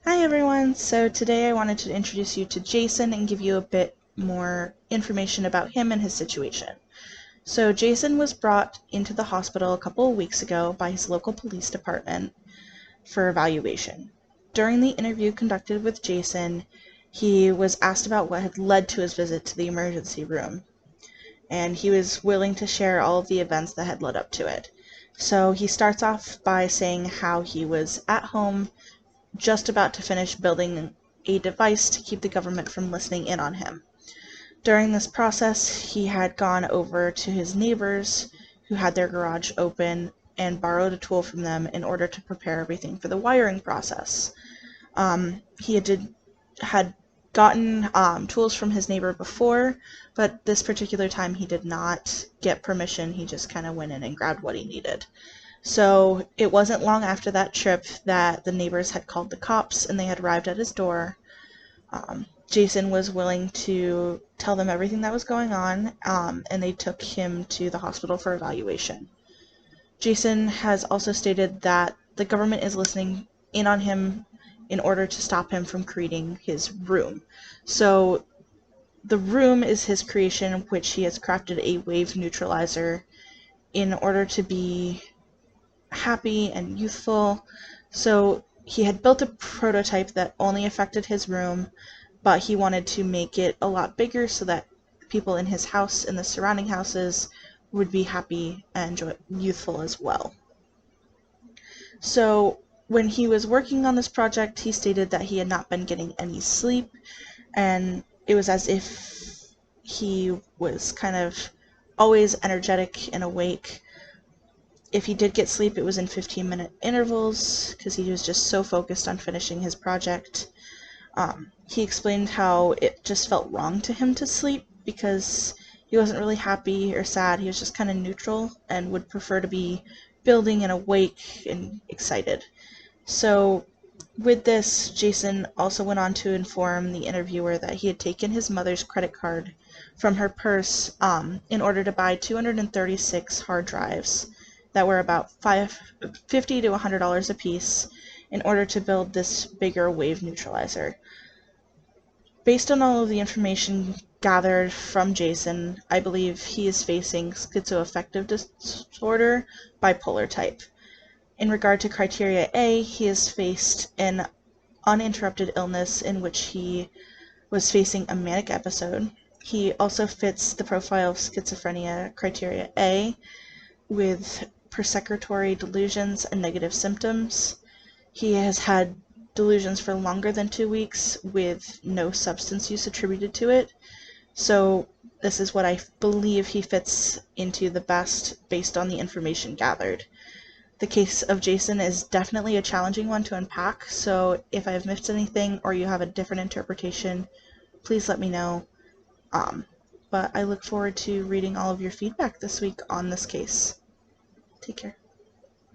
Hi everyone! So today I wanted to introduce you to Jason and give you a bit more information about him and his situation. So Jason was brought into the hospital a couple of weeks ago by his local police department for evaluation. During the interview conducted with Jason, he was asked about what had led to his visit to the emergency room, and he was willing to share all of the events that had led up to it. So he starts off by saying how he was at home just about to finish building a device to keep the government from listening in on him. During this process, he had gone over to his neighbors who had their garage open and borrowed a tool from them in order to prepare everything for the wiring process. He had gotten tools from his neighbor before, but this particular time he did not get permission. He just kind of went in and grabbed what he needed. So it wasn't long after that trip that the neighbors had called the cops and they had arrived at his door. Jason was willing to tell them everything that was going on, and they took him to the hospital for evaluation. Jason has also stated that the government is listening in on him in order to stop him from creating his room. So the room is his creation, which he has crafted a wave neutralizer in order to be happy and youthful. So he had built a prototype that only affected his room, but he wanted to make it a lot bigger so that people in his house and the surrounding houses would be happy and youthful as well. So when he was working on this project, he stated that he had not been getting any sleep, and it was as if he was kind of always energetic and awake. If he did get sleep, it was in 15-minute intervals because he was just so focused on finishing his project. He explained how it just felt wrong to him to sleep because he wasn't really happy or sad. He was just kind of neutral and would prefer to be building and awake and excited. So with this, Jason also went on to inform the interviewer that he had taken his mother's credit card from her purse in order to buy 236 hard drives that were about $50 to $100 a piece in order to build this bigger wave neutralizer. Based on all of the information gathered from Jason, I believe he is facing schizoaffective disorder, bipolar type. In regard to criteria A, he has faced an uninterrupted illness in which he was facing a manic episode. He also fits the profile of schizophrenia criteria A with persecutory delusions and negative symptoms. He has had delusions for longer than 2 weeks with no substance use attributed to it. So this is what I believe he fits into the best based on the information gathered. The case of Jason is definitely a challenging one to unpack, so if I have missed anything or you have a different interpretation, please let me know. But I look forward to reading all of your feedback this week on this case. Take care.